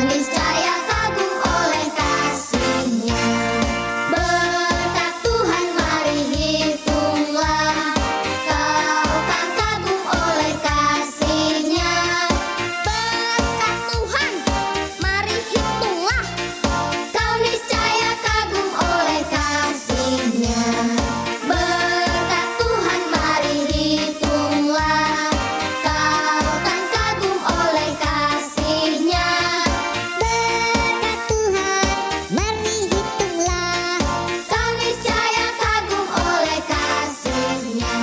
niscaya kagum oleh kasih-Nya. Berkat Tuhan mari hitunglah, kau kan kagum oleh kasih-Nya. Berkat Tuhan mari hitunglah, kau niscaya kagum oleh kasih-Nya. Berkat Tuhan mari hitunglah, kau kan kagum oleh kasih-Nya. Berkat Tuhan mari hitunglah, kau niscaya kagum oleh kasih-Nya.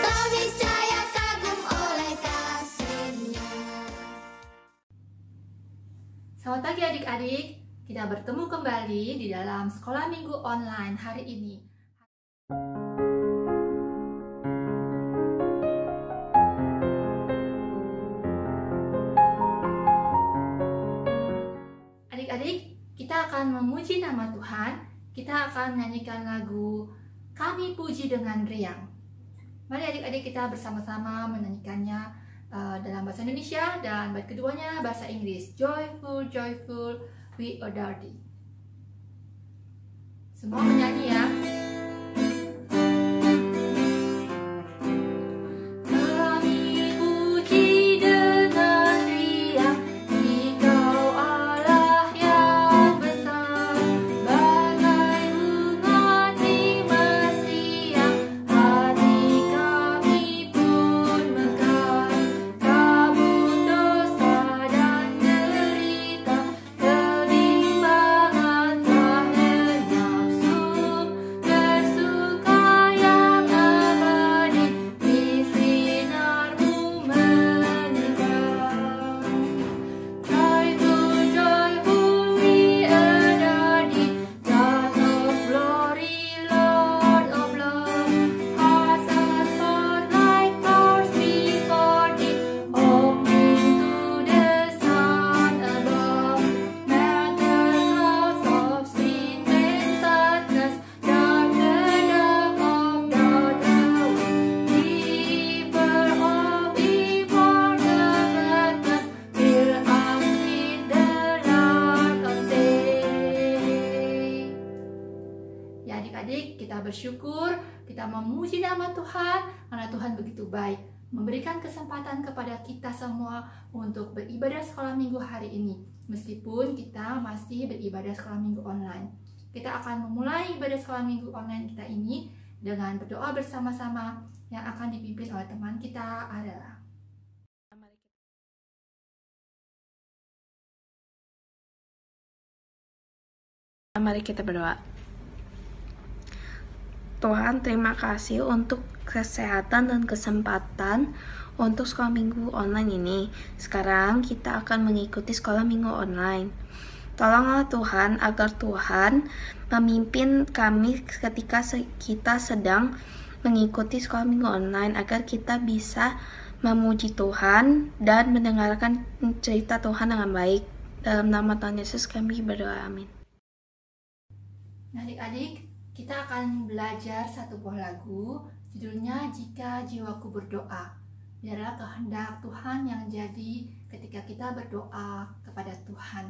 Kau niscaya kagum oleh kasih-Nya. Selamat pagi adik-adik, kita bertemu kembali di dalam sekolah minggu online hari ini. Adik-adik, kita akan memuji nama Tuhan, kita akan menyanyikan lagu Kami Puji dengan Riang. Mari adik-adik kita bersama-sama menyanyikannya dalam bahasa Indonesia dan bait keduanya bahasa Inggris. Joyful, joyful, we adore thee. Semua menyanyi ya. Kami puji dengan riang, Engkau Allah yang besar, bagai bunga di siang, hati kami pun mekar. Kabut dosa dan derita, kebimbangan telah lenyap, bersuka yang abadi di sinar-Mu menyinar. Joyful, joyful, we adore Thee, God of glory, Lord of love. Hearts as hot like stars before Thee, opening to the sun above. Melt the clouds of sin and sadness, dark the dark of doubt away. Giver of immortal gladness, fill us with the light of day. Ya adik-adik, kita bersyukur, kita memuji nama Tuhan karena Tuhan begitu baik, memberikan kesempatan kepada kita semua untuk beribadah sekolah minggu hari ini. Meskipun kita masih beribadah sekolah minggu online, kita akan memulai ibadah sekolah minggu online kita ini dengan berdoa bersama-sama yang akan dipimpin oleh teman kita adalah. Mari kita berdoa. Tuhan, terima kasih untuk kesehatan dan kesempatan untuk sekolah minggu online ini. Sekarang kita akan mengikuti sekolah minggu online. Tolonglah Tuhan agar Tuhan memimpin kami ketika kita sedang mengikuti sekolah minggu online, agar kita bisa memuji Tuhan dan mendengarkan cerita Tuhan dengan baik. Dalam nama Tuhan Yesus kami berdoa, amin. Nah, adik-adik, kita akan belajar satu buah lagu, judulnya Jika Jiwaku Berdoa. Biarlah kehendak Tuhan yang jadi ketika kita berdoa kepada Tuhan.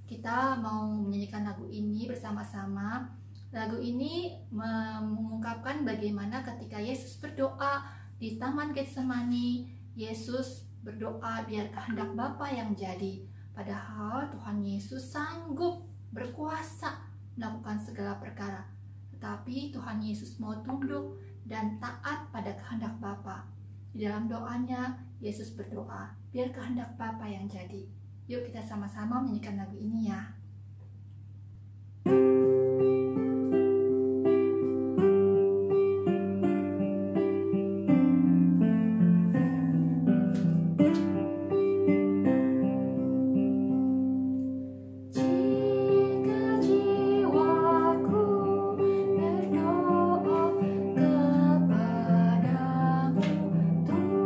Kita mau menyanyikan lagu ini bersama-sama. Lagu ini mengungkapkan bagaimana ketika Yesus berdoa di Taman Getsemani, Yesus berdoa biar kehendak Bapa yang jadi. Padahal Tuhan Yesus sanggup, berkuasa melakukan segala perkara. Tetapi Tuhan Yesus mau tunduk dan taat pada kehendak Bapa. Di dalam doanya, Yesus berdoa, biar kehendak Bapa yang jadi. Yuk kita sama-sama menyanyikan lagu ini ya.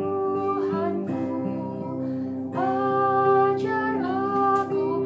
Tuhanku, ajar aku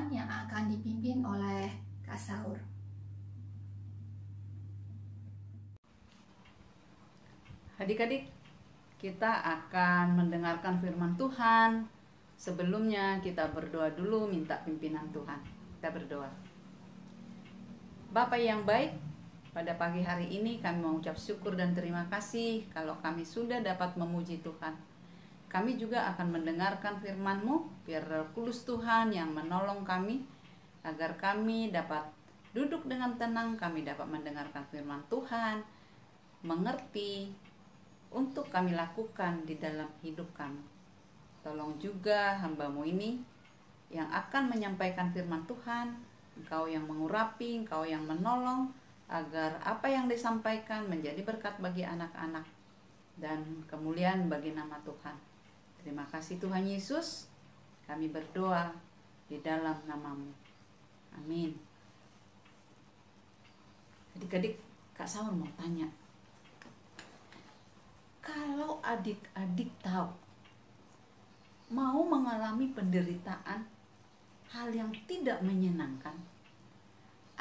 Tuhan yang akan dipimpin oleh Kak Saur. Adik-adik, kita akan mendengarkan firman Tuhan. Sebelumnya kita berdoa dulu, minta pimpinan Tuhan. Kita berdoa. Bapa yang baik, pada pagi hari ini kami mengucap syukur dan terima kasih kalau kami sudah dapat memuji Tuhan. Kami juga akan mendengarkan firman-Mu, biar Roh Kudus Tuhan yang menolong kami, agar kami dapat duduk dengan tenang, kami dapat mendengarkan firman Tuhan, mengerti, untuk kami lakukan di dalam hidup kami. Tolong juga hamba-Mu ini yang akan menyampaikan firman Tuhan, Engkau yang mengurapi, Engkau yang menolong, agar apa yang disampaikan menjadi berkat bagi anak-anak dan kemuliaan bagi nama Tuhan. Terima kasih Tuhan Yesus, kami berdoa di dalam nama-Mu. Amin. Adik-adik, Kak Saur mau tanya, kalau adik-adik tahu mau mengalami penderitaan, hal yang tidak menyenangkan,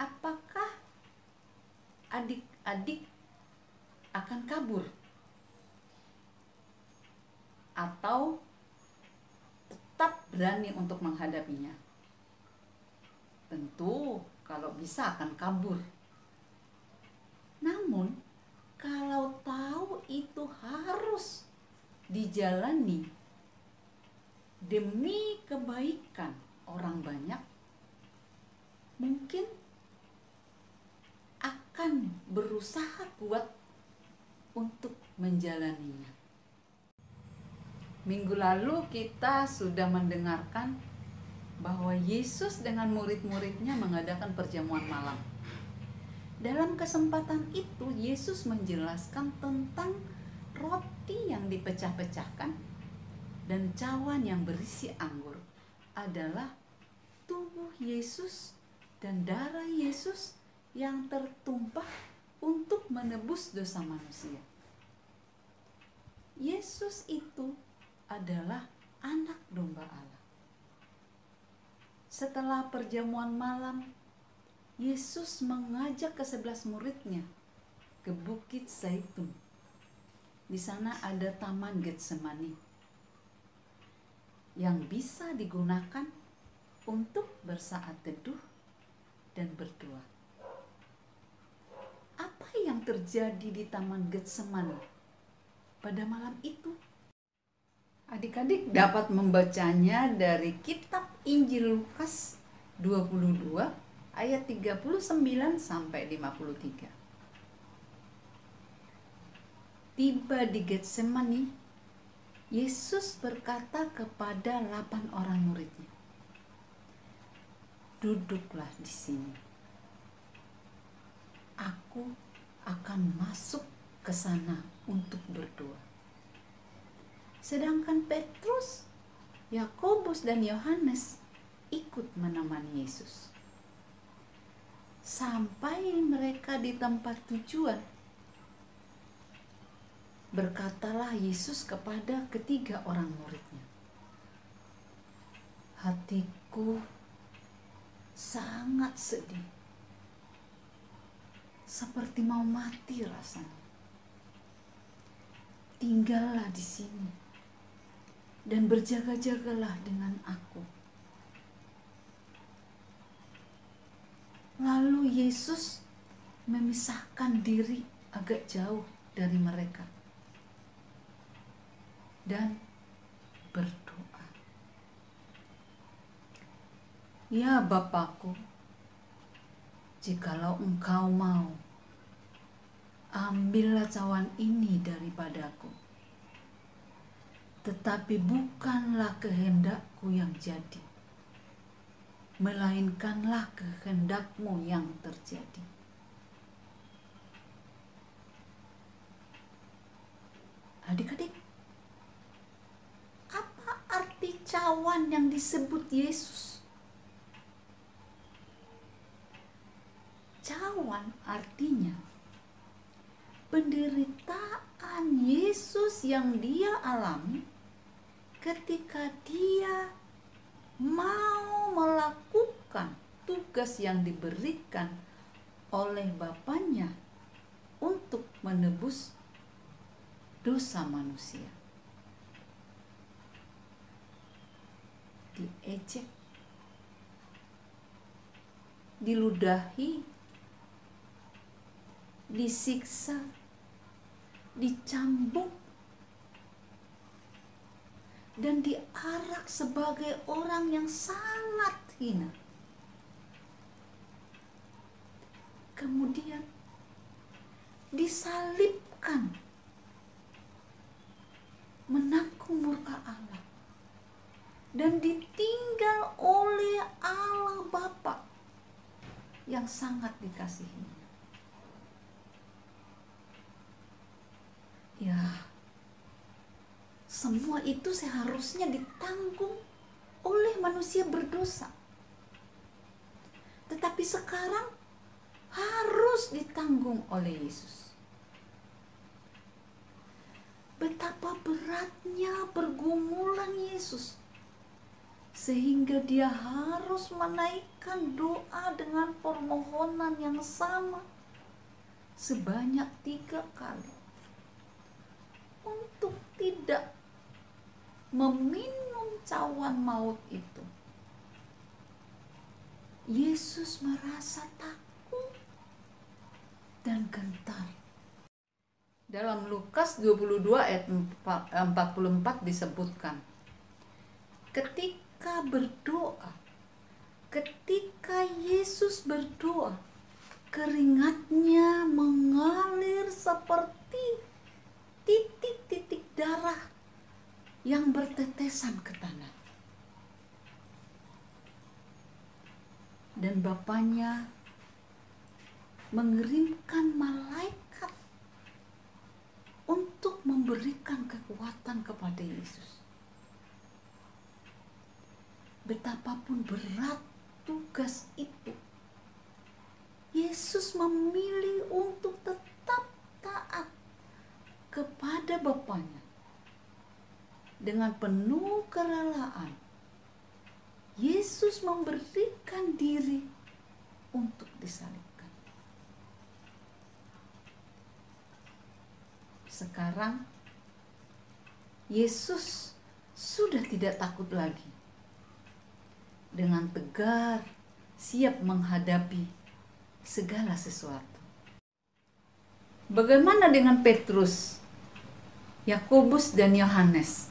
apakah adik-adik akan kabur atau tetap berani untuk menghadapinya? Tentu kalau bisa akan kabur. Namun kalau tahu itu harus dijalani demi kebaikan orang banyak, mungkin akan berusaha kuat untuk menjalaninya. Minggu lalu kita sudah mendengarkan bahwa Yesus dengan murid-muridnya mengadakan perjamuan malam. Dalam kesempatan itu Yesus menjelaskan tentang roti yang dipecah-pecahkan dan cawan yang berisi anggur adalah tubuh Yesus dan darah Yesus yang tertumpah untuk menebus dosa manusia. Yesus itu adalah anak domba Allah. Setelah perjamuan malam, Yesus mengajak ke-11 muridnya ke Bukit Zaitun. Di sana ada Taman Getsemani yang bisa digunakan untuk bersaat teduh dan berdoa. Apa yang terjadi di Taman Getsemani pada malam itu? Adik-adik dapat membacanya dari kitab Injil Lukas 22 ayat 39 sampai 53. Tiba di Getsemani, Yesus berkata kepada 8 orang muridnya, "Duduklah di sini. Aku akan masuk ke sana untuk berdoa." Sedangkan Petrus, Yakobus dan Yohanes ikut menemani Yesus. Sampai mereka di tempat tujuan, berkatalah Yesus kepada ketiga orang muridnya, "Hatiku sangat sedih, seperti mau mati rasanya. Tinggallah di sini dan berjaga-jagalah dengan aku." Lalu Yesus memisahkan diri agak jauh dari mereka dan berdoa, "Ya Bapakku, jikalau Engkau mau, ambillah cawan ini daripadaku. Tetapi bukanlah kehendakku yang jadi, melainkanlah kehendak-Mu yang terjadi." Adik-adik, apa arti cawan yang disebut Yesus? Cawan artinya penderitaan Yesus yang Dia alami ketika Dia mau melakukan melakukan tugas yang diberikan oleh Bapaknya untuk menebus dosa manusia. Diejek, diludahi, disiksa, dicambuk, dan diarak sebagai orang yang sangat hina. Kemudian disalibkan, menanggung murka Allah, dan ditinggal oleh Allah Bapa yang sangat dikasihinya. Ya, semua itu seharusnya ditanggung oleh manusia berdosa. Tetapi sekarang harus ditanggung oleh Yesus. Betapa beratnya pergumulan Yesus, sehingga dia harus menaikkan doa dengan permohonan yang sama sebanyak 3 kali untuk tidak meminum cawan maut itu. Yesus merasa takut dan gentar. Dalam Lukas 22 ayat 44 disebutkan, ketika Yesus berdoa, keringatnya mengalir seperti titik-titik darah yang bertetesan ke tanah. Dan Bapaknya mengirimkan malaikat untuk memberikan kekuatan kepada Yesus. Betapapun berat tugas itu, Yesus memilih untuk tetap taat kepada Bapaknya. Dengan penuh kerelaan, Yesus memberikan diri untuk disalibkan. Sekarang Yesus sudah tidak takut lagi. Dengan tegar, siap menghadapi segala sesuatu. Bagaimana dengan Petrus, Yakobus, dan Yohanes?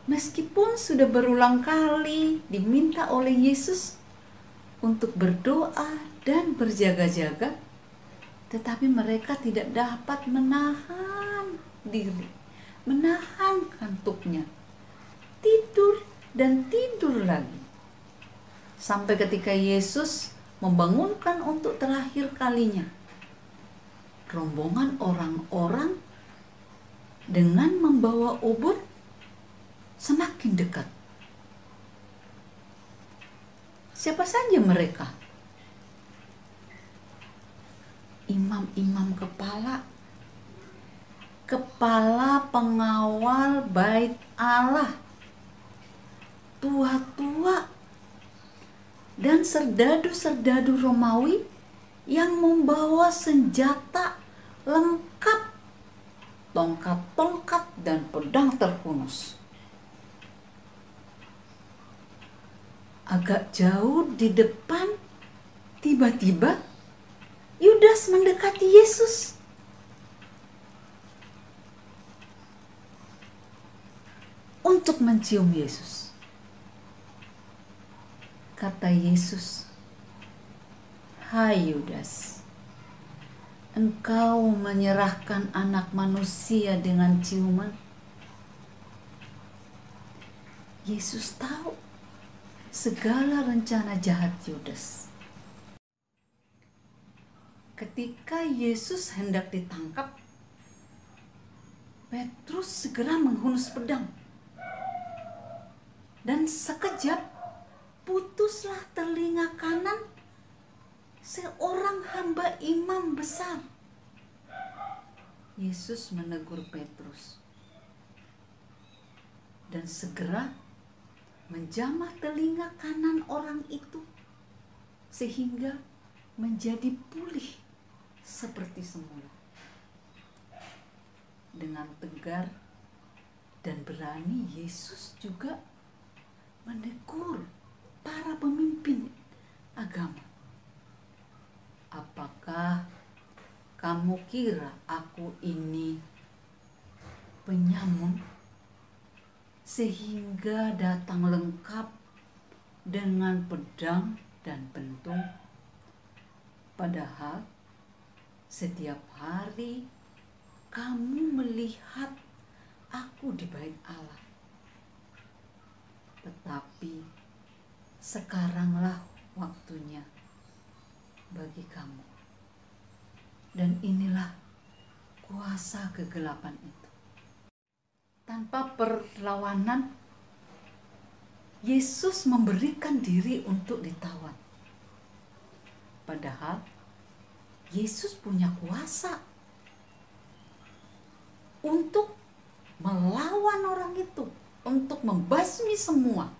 Meskipun sudah berulang kali diminta oleh Yesus untuk berdoa dan berjaga-jaga, tetapi mereka tidak dapat menahan diri, menahan kantuknya. Tidur dan tidur lagi. Sampai ketika Yesus membangunkan untuk terakhir kalinya, rombongan orang-orang dengan membawa obor semakin dekat. Siapa saja mereka? Imam-imam kepala pengawal bait Allah, tua-tua, dan serdadu-serdadu Romawi yang membawa senjata lengkap, tongkat-tongkat dan pedang terhunus. Agak jauh di depan, tiba-tiba Yudas mendekati Yesus. Untuk mencium Yesus. Kata Yesus, "Hai Yudas, engkau menyerahkan anak manusia dengan ciuman?" Yesus tahu segala rencana jahat Yudas. Ketika Yesus hendak ditangkap, Petrus segera menghunus pedang. Dan sekejap putuslah telinga kanan seorang hamba imam besar. Yesus menegur Petrus. Dan segera menjamah telinga kanan orang itu sehingga menjadi pulih seperti semula. Dengan tegar dan berani Yesus juga menegur para pemimpin agama. Apakah kamu kira aku ini penyamun sehingga datang lengkap dengan pedang dan pentung? Padahal setiap hari kamu melihat aku di bait Allah. Tetapi sekaranglah waktunya bagi kamu. Dan inilah kuasa kegelapan itu. Tanpa perlawanan, Yesus memberikan diri untuk ditawan. Padahal Yesus punya kuasa untuk melawan orang itu, untuk membasmi semua.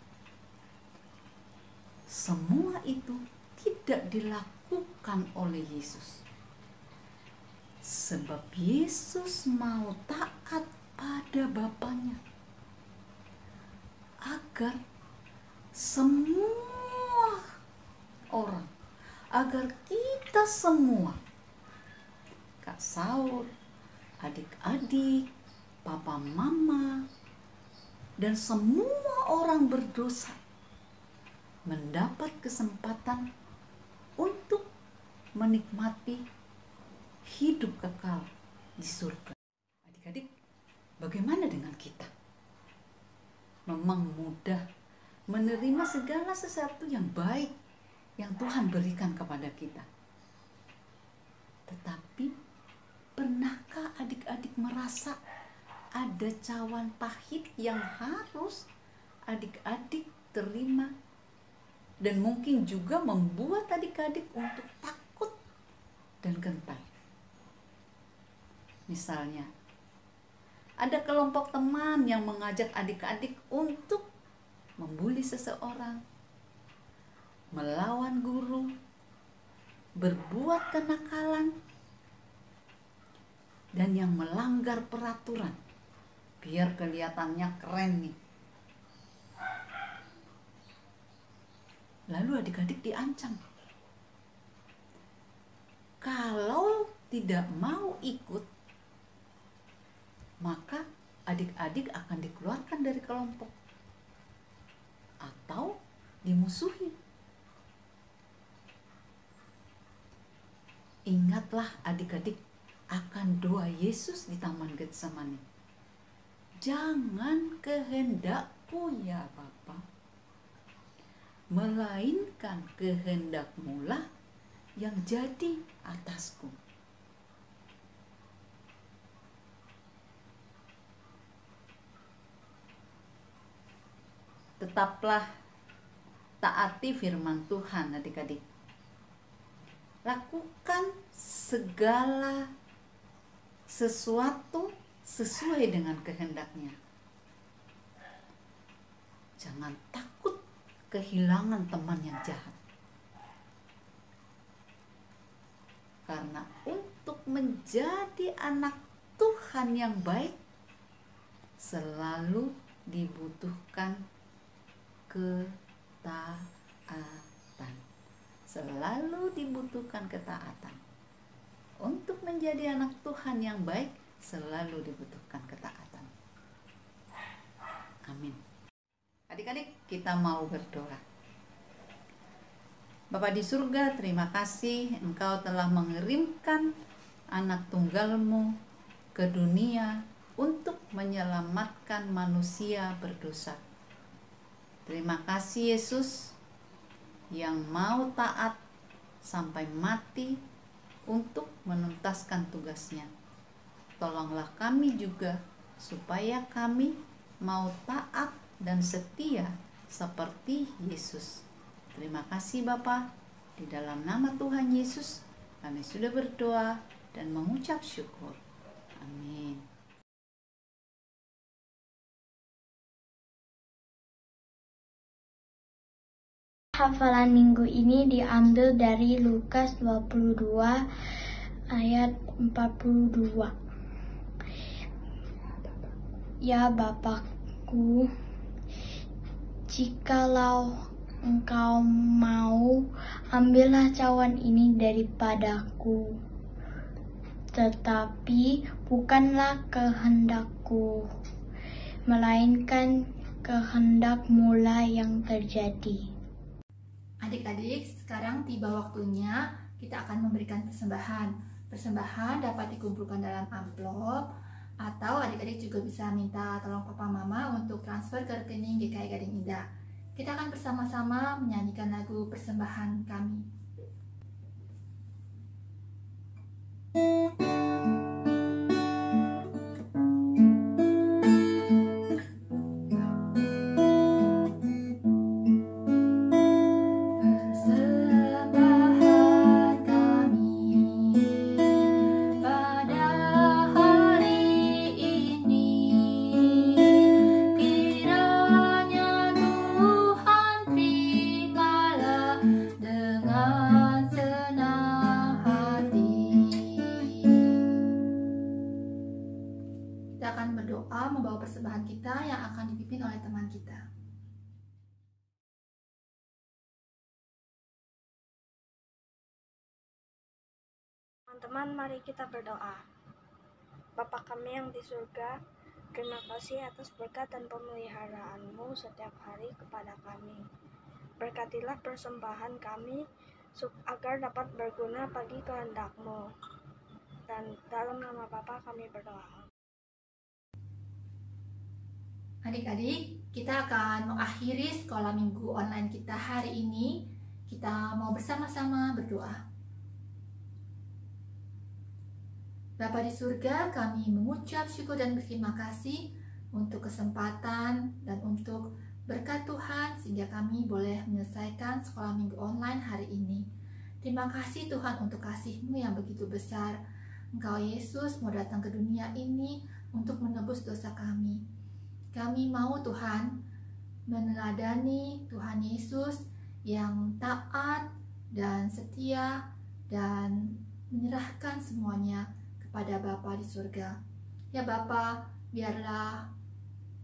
Semua itu tidak dilakukan oleh Yesus. Sebab Yesus mau taat pada Bapanya. Agar semua orang, agar kita semua, Kak Saul, adik-adik, papa mama, dan semua orang berdosa mendapat kesempatan untuk menikmati hidup kekal di surga. Adik-adik, bagaimana dengan kita? Memang mudah menerima segala sesuatu yang baik yang Tuhan berikan kepada kita. Tetapi pernahkah adik-adik merasa ada cawan pahit yang harus adik-adik terima dan mungkin juga membuat adik-adik untuk takut dan gentar? Misalnya, ada kelompok teman yang mengajak adik-adik untuk membuli seseorang, melawan guru, berbuat kenakalan, dan yang melanggar peraturan biar kelihatannya keren nih. Lalu adik-adik diancam. Kalau tidak mau ikut, maka adik-adik akan dikeluarkan dari kelompok atau dimusuhi. Ingatlah adik-adik akan doa Yesus di Taman Getsemani. Jangan kehendakku ya Bapa, melainkan kehendak-Mu lah yang jadi atasku. Tetaplah taati firman Tuhan adik-adik. Lakukan segala sesuatu sesuai dengan kehendak-Nya. Jangan takut kehilangan teman yang jahat. Karena untuk menjadi anak Tuhan yang baik selalu dibutuhkan ketaatan. Selalu dibutuhkan ketaatan. Untuk menjadi anak Tuhan yang baik selalu dibutuhkan ketaatan. Amin. Adik-adik, kita mau berdoa. Bapa di surga, terima kasih Engkau telah mengirimkan anak tunggal-Mu ke dunia untuk menyelamatkan manusia berdosa. Terima kasih Yesus yang mau taat sampai mati untuk menuntaskan tugasnya. Tolonglah kami juga supaya kami mau taat dan setia seperti Yesus. Terima kasih Bapa. Di dalam nama Tuhan Yesus kami sudah berdoa dan mengucap syukur. Amin. Hafalan minggu ini diambil dari Lukas 22 ayat 42. Ya Bapakku, jikalau Engkau mau, ambillah cawan ini daripadaku. Tetapi bukanlah kehendakku, melainkan kehendak-Mu yang terjadi. Adik-adik, sekarang tiba waktunya kita akan memberikan persembahan. Persembahan dapat dikumpulkan dalam amplop, atau adik-adik juga bisa minta tolong papa mama untuk transfer ke rekening GKI Gading Indah. Kita akan bersama-sama menyanyikan lagu persembahan kami. Kita akan berdoa membawa persembahan kita yang akan dipimpin oleh teman kita. Teman-teman, mari kita berdoa. Bapa kami yang di surga, terima kasih atas berkat dan pemeliharaan-Mu setiap hari kepada kami. Berkatilah persembahan kami agar dapat berguna bagi kehendak-Mu. Dan dalam nama Bapa kami berdoa. Adik-adik, kita akan mengakhiri sekolah minggu online kita hari ini. Kita mau bersama-sama berdoa. Bapa di surga, kami mengucap syukur dan berterima kasih untuk kesempatan dan untuk berkat Tuhan sehingga kami boleh menyelesaikan sekolah minggu online hari ini. Terima kasih Tuhan untuk kasih-Mu yang begitu besar. Engkau Yesus mau datang ke dunia ini untuk menebus dosa kami. Kami mau Tuhan meneladani Tuhan Yesus yang taat dan setia dan menyerahkan semuanya kepada Bapa di surga. Ya Bapa, biarlah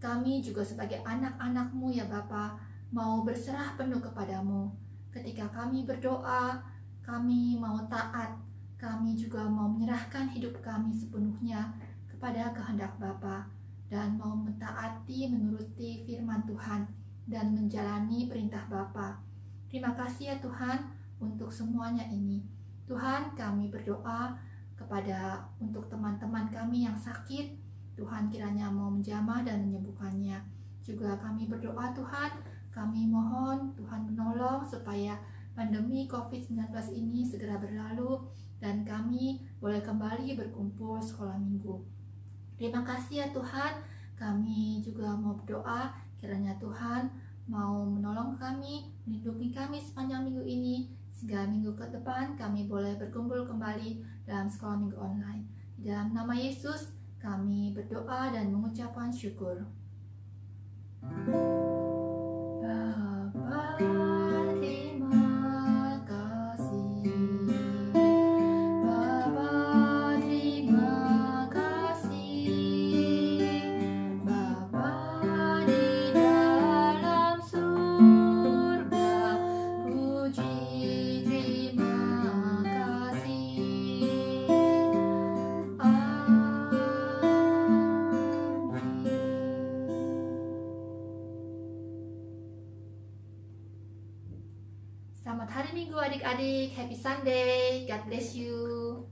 kami juga sebagai anak-anak-Mu ya Bapa mau berserah penuh kepadamu. Ketika kami berdoa, kami mau taat, kami juga mau menyerahkan hidup kami sepenuhnya kepada kehendak Bapa dan mau mentaati, menuruti firman Tuhan dan menjalani perintah Bapa. Terima kasih ya Tuhan untuk semuanya ini. Tuhan, kami berdoa untuk teman-teman kami yang sakit, Tuhan kiranya mau menjamah dan menyembuhkannya. Juga kami berdoa Tuhan, kami mohon Tuhan menolong supaya pandemi COVID-19 ini segera berlalu dan kami boleh kembali berkumpul sekolah minggu. Terima kasih ya Tuhan, kami juga mau berdoa kiranya Tuhan mau menolong kami, melindungi kami sepanjang minggu ini, sehingga minggu ke depan kami boleh berkumpul kembali dalam sekolah minggu online. Di dalam nama Yesus kami berdoa dan mengucapkan syukur. Bapa, terima kasih. Bapa, terima kasih. Bapa di dalam surga, puji terima kasih. Selamat hari Minggu adik-adik, happy Sunday, God bless you.